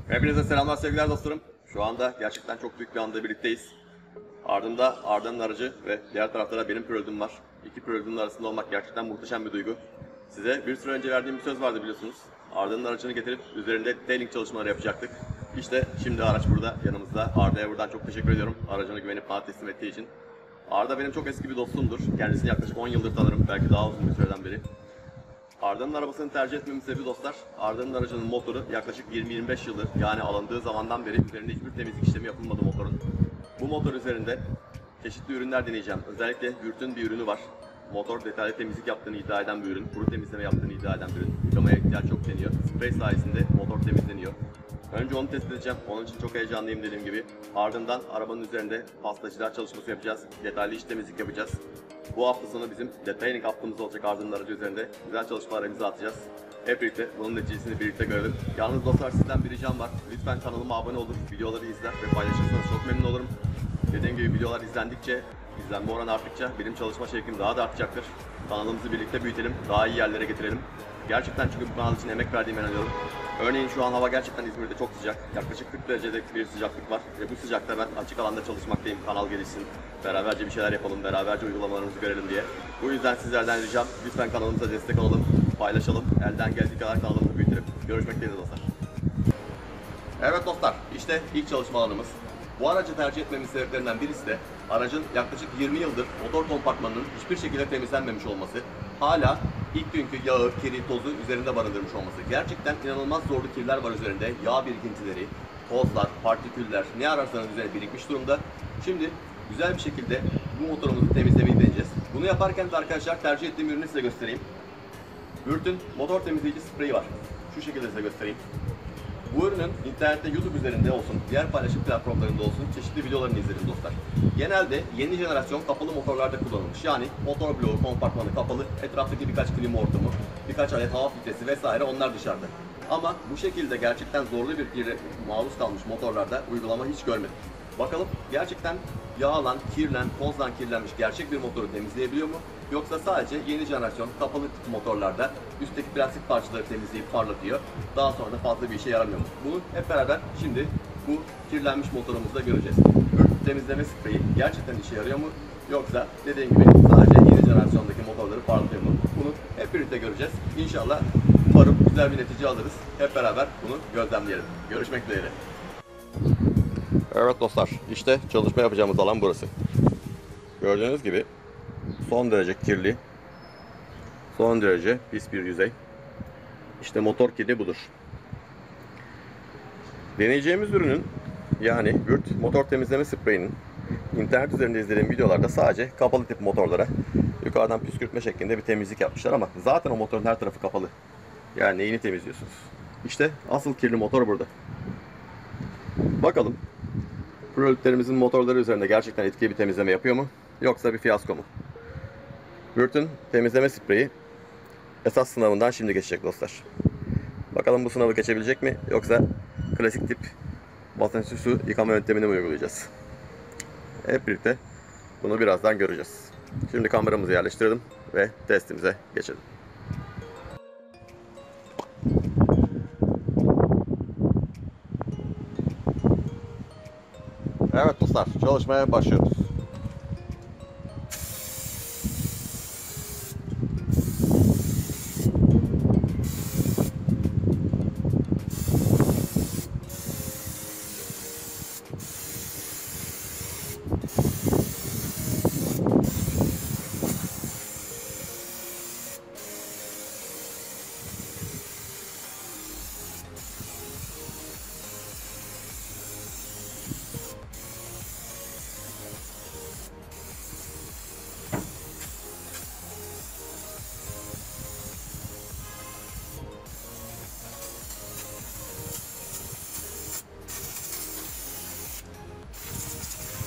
Hepinize selamlar sevgiler dostlarım. Şu anda gerçekten çok büyük bir anda birlikteyiz. Ardımda Arda'nın aracı ve diğer tarafta da benim Prelude'um var. İki Prelude'un arasında olmak gerçekten muhteşem bir duygu. Size bir süre önce verdiğim bir söz vardı biliyorsunuz. Arda'nın aracını getirip üzerinde detailing çalışmaları yapacaktık. İşte şimdi araç burada yanımızda. Arda'ya buradan çok teşekkür ediyorum aracını güvenip bana teslim ettiği için. Arda benim çok eski bir dostumdur. Kendisini yaklaşık 10 yıldır tanırım, belki daha uzun bir süreden beri. Arda'nın arabasını tercih etmemin sebebi dostlar, Arda'nın aracının motoru yaklaşık 20-25 yıldır, yani alındığı zamandan beri üzerinde hiçbir temizlik işlemi yapılmadı motorun. Bu motor üzerinde çeşitli ürünler deneyeceğim. Özellikle Würth'ün bir ürünü var. Motor detaylı temizlik yaptığını iddia eden bir ürün, kuru temizleme yaptığını iddia eden bir ürün. Yıkamaya ihtiyaç yok deniyor. Sprey sayesinde motor temizleniyor. Önce onu test edeceğim. Onun için çok heyecanlıyım dediğim gibi. Ardından arabanın üzerinde pastacılar çalışması yapacağız. Detaylı iç temizlik yapacağız. Bu hafta sonu bizim detailing haftamız olacak Arda'nın aracı üzerinde. Güzel çalışmalar imza atacağız. Hep birlikte bunun neticesini birlikte görelim. Yalnız dostlar sizden bir ricam var. Lütfen kanalıma abone olur, videoları izler ve paylaşırsanız çok memnun olurum. Dediğim gibi videolar izlendikçe, izlenme oranı arttıkça benim çalışma şevkim daha da artacaktır. Kanalımızı birlikte büyütelim, daha iyi yerlere getirelim. Gerçekten çünkü bu kanal için emek verdiğime inanıyorum. Örneğin şu an hava gerçekten İzmir'de çok sıcak. Yaklaşık 40 derecede bir sıcaklık var. Ve bu sıcakta ben açık alanda çalışmaktayım. Kanal gelişsin, beraberce bir şeyler yapalım, beraberce uygulamalarımızı görelim diye. Bu yüzden sizlerden ricam lütfen kanalımıza destek olalım, paylaşalım. Elden geldiği kadar kanalımızı büyütelim. Görüşmek dileğiyle dostlar. Evet dostlar, işte ilk çalışma alanımız. Bu aracı tercih etmemin sebeplerinden birisi de aracın yaklaşık 20 yıldır motor kompartmanının hiçbir şekilde temizlenmemiş olması, hala ilk günkü yağı, kiri, tozu üzerinde barındırmış olması. Gerçekten inanılmaz zorlu kirler var üzerinde. Yağ birikintileri, tozlar, partiküller, ne ararsanız üzerine birikmiş durumda. Şimdi güzel bir şekilde bu motorumuzu temizlemeyi deneyeceğiz. Bunu yaparken de arkadaşlar tercih ettiğim ürünü size göstereyim. Würth'ün motor temizleyici spreyi var. Şu şekilde size göstereyim. Bu ürünün internette, YouTube üzerinde olsun, diğer paylaşım platformlarında olsun çeşitli videolarını izledim dostlar. Genelde yeni jenerasyon kapalı motorlarda kullanılmış. Yani motor bloğu, kompartmanı kapalı, etraftaki birkaç klima ortamı, birkaç adet hava filtresi vesaire onlar dışarıda. Ama bu şekilde gerçekten zorlu bir kire maruz kalmış motorlarda uygulama hiç görmedim. Bakalım gerçekten yağlan, kirlen, tozdan kirlenmiş gerçek bir motoru temizleyebiliyor mu? Yoksa sadece yeni jenerasyon kapalı tip motorlarda üstteki plastik parçaları temizleyip parlatıyor. Daha sonra da fazla bir işe yaramıyor mu? Bunu hep beraber şimdi bu kirlenmiş motorumuzda göreceğiz. Würth temizleme spreyi gerçekten işe yarıyor mu? Yoksa dediğim gibi sadece yeni jenerasyondaki motorları parlatıyor mu? Bunu hep birlikte göreceğiz. İnşallah umarım güzel bir netice alırız. Hep beraber bunu gözlemleyelim. Görüşmek dileğiyle. Evet dostlar, işte çalışma yapacağımız alan burası. Gördüğünüz gibi son derece kirli, son derece pis bir yüzey. İşte motor kirli budur. Deneyeceğimiz ürünün, yani Würth motor temizleme spreyinin internet üzerinde izlediğim videolarda sadece kapalı tip motorlara yukarıdan püskürtme şeklinde bir temizlik yapmışlar ama zaten o motorun her tarafı kapalı. Yani neyini temizliyorsunuz? İşte asıl kirli motor burada. Bakalım Prelude'lerimizin motorları üzerinde gerçekten etkili bir temizleme yapıyor mu? Yoksa bir fiyasko mu? Würth'ün temizleme spreyi esas sınavından şimdi geçecek dostlar. Bakalım bu sınavı geçebilecek mi? Yoksa klasik tip basınçlı su yıkama yöntemini mi uygulayacağız? Hep birlikte bunu birazdan göreceğiz. Şimdi kameramızı yerleştirelim ve testimize geçelim. Evet dostlar, çalışmaya başlıyoruz.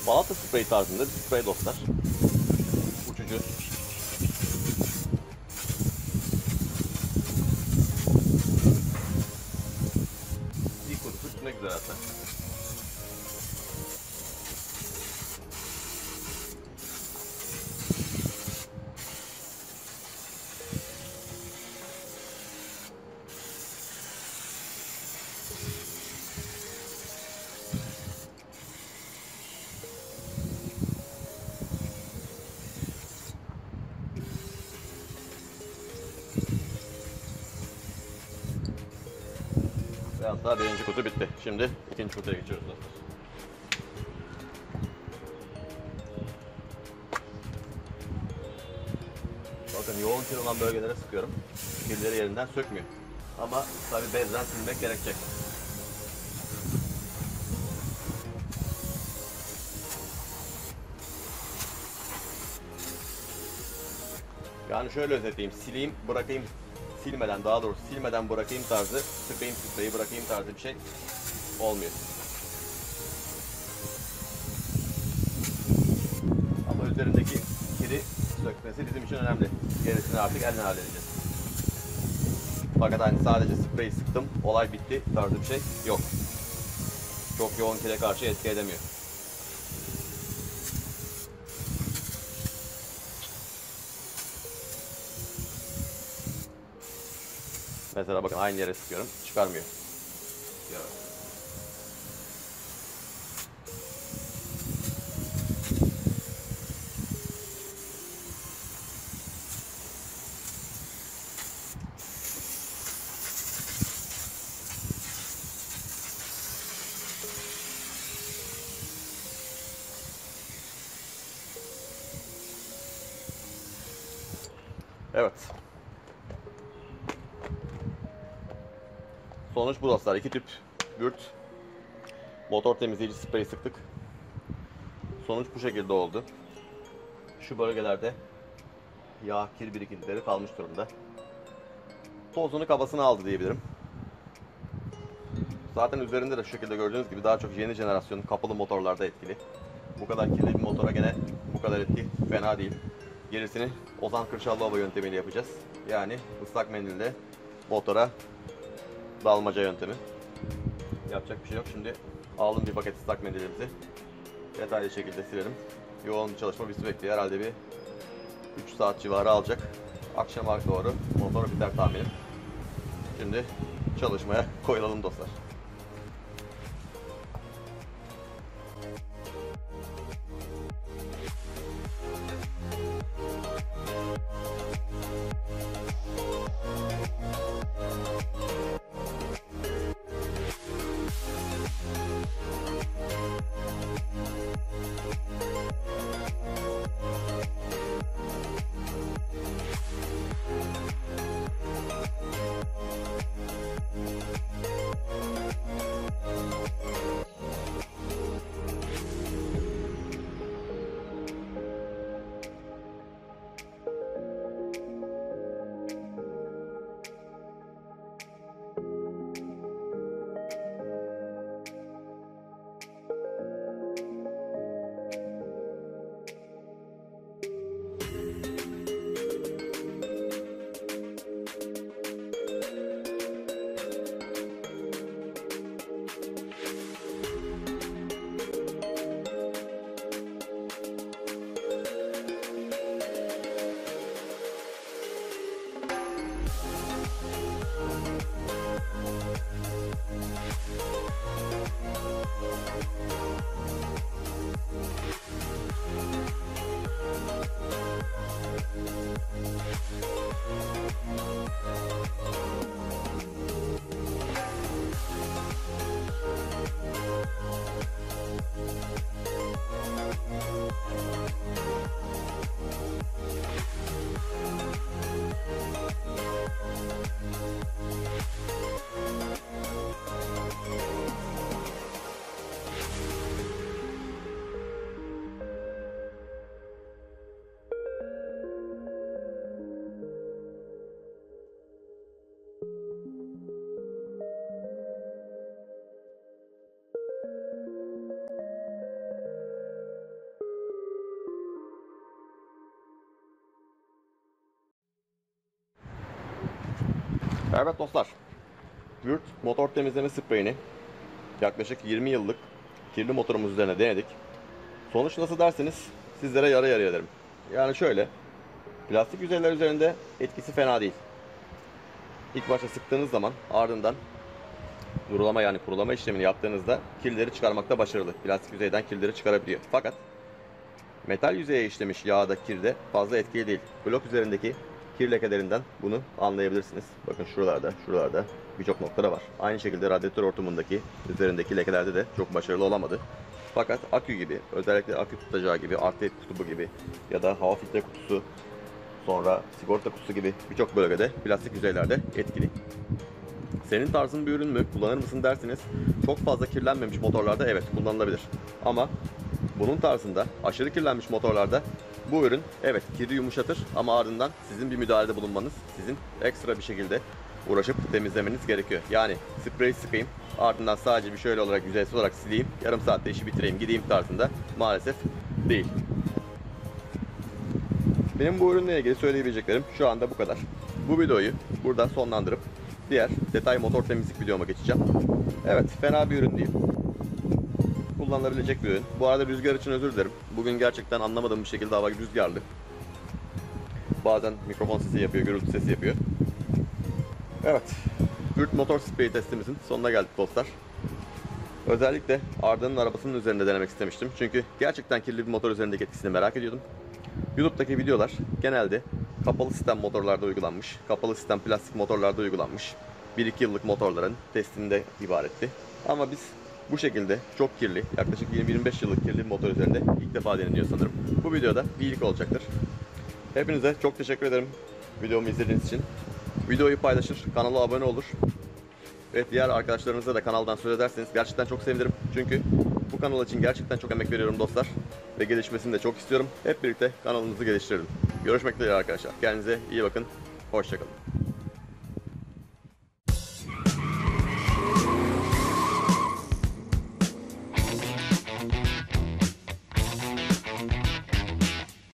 Balata sprey tarzında bir sprey dostlar. Uçucu. İyi kurusu ne güzel hatta. Dostlar birinci kutu bitti. Şimdi ikinci kutuya geçiyoruz dostlar. Bakın yoğun kir olan bölgelere sıkıyorum. Kirleri yerinden sökmüyor. Ama tabi bezden silmek gerekecek. Yani şöyle özetleyeyim. Sileyim, bırakayım, silmeden, daha doğrusu silmeden bırakayım tarzı, sıkayım spreyi bırakayım tarzı bir şey olmuyor. Ama üzerindeki kiri sökmesi bizim için önemli. Gerisini artık elle halledeceğiz. Fakat hani sadece spreyi sıktım, olay bitti tarzı bir şey yok. Çok yoğun kire karşı etki edemiyor. Mesela bakın aynı yere sıkıyorum, çıkarmıyor. Evet. Sonuç bu dostlar. 2 tüp Würth motor temizleyici spreyi sıktık. Sonuç bu şekilde oldu. Şu bölgelerde yağ, kir birikintileri kalmış durumda. Tozunu kabasını aldı diyebilirim. Zaten üzerinde de şu şekilde gördüğünüz gibi daha çok yeni jenerasyon kapalı motorlarda etkili. Bu kadar kirli bir motora gene bu kadar etki fena değil. Gerisini Ozan Kırşallıoğlu yöntemiyle yapacağız. Yani ıslak mendille motora dalmaca yöntemi. Yapacak bir şey yok. Şimdi aldım bir paket ıslak mendilimizi. Detaylı şekilde silerim. Yoğun bir çalışma bizi bekliyor. Herhalde bir 3 saat civarı alacak. Akşama doğru motor biter tahminim. Şimdi çalışmaya koyulalım dostlar. Evet dostlar, Würth motor temizleme spreyini yaklaşık 20 yıllık kirli motorumuz üzerine denedik. Sonuç nasıl derseniz sizlere yarı yarıya derim. Yani şöyle, plastik yüzeyler üzerinde etkisi fena değil. İlk başta sıktığınız zaman ardından durulama yani kurulama işlemini yaptığınızda kirleri çıkarmakta başarılı. Plastik yüzeyden kirleri çıkarabiliyor. Fakat metal yüzeye işlemiş yağda kirde fazla etkili değil. Blok üzerindeki kir lekelerinden bunu anlayabilirsiniz. Bakın şuralarda birçok noktada var. Aynı şekilde radyatör hortumundaki üzerindeki lekelerde de çok başarılı olamadı. Fakat akü gibi, özellikle akü tutacağı gibi, artı kutubu gibi ya da hava filtre kutusu, sonra sigorta kutusu gibi birçok bölgede plastik yüzeylerde etkili. Senin tarzın bir ürün mü, kullanır mısın derseniz, çok fazla kirlenmemiş motorlarda evet kullanılabilir. Ama bunun tarzında aşırı kirlenmiş motorlarda bu ürün evet kiri yumuşatır ama ardından sizin bir müdahalede bulunmanız, sizin ekstra bir şekilde uğraşıp temizlemeniz gerekiyor. Yani sprey sıkayım, ardından sadece bir şöyle olarak yüzeysel olarak sileyim, yarım saatte işi bitireyim gideyim tarzında maalesef değil. Benim bu ürünle ilgili söyleyebileceklerim şu anda bu kadar. Bu videoyu burada sonlandırıp diğer detay motor temizlik videoma geçeceğim. Evet, fena bir ürün değil. Kullanılabilecek bir ürün. Bu arada rüzgar için özür dilerim. Bugün gerçekten anlamadığım bir şekilde hava rüzgarlı. Bazen mikrofon sesi yapıyor, gürültü sesi yapıyor. Evet, Gürt motor spreyi testimizin sonuna geldik dostlar. Özellikle Arda'nın arabasının üzerinde denemek istemiştim. Çünkü gerçekten kirli bir motor üzerindeki etkisini merak ediyordum. YouTube'daki videolar genelde kapalı sistem motorlarda uygulanmış, kapalı sistem plastik motorlarda uygulanmış 1-2 yıllık motorların testinde ibaretti. Ama biz bu şekilde çok kirli, yaklaşık 20-25 yıllık kirli bir motor üzerinde ilk defa deneniyor sanırım. Bu videoda bir ilk olacaktır. Hepinize çok teşekkür ederim videomu izlediğiniz için. Videoyu paylaşır, kanala abone olur ve diğer arkadaşlarınıza da kanaldan söz ederseniz gerçekten çok sevinirim. Çünkü bu kanal için gerçekten çok emek veriyorum dostlar ve gelişmesini de çok istiyorum. Hep birlikte kanalımızı geliştirelim. Görüşmek üzere arkadaşlar. Kendinize iyi bakın. Hoşça kalın.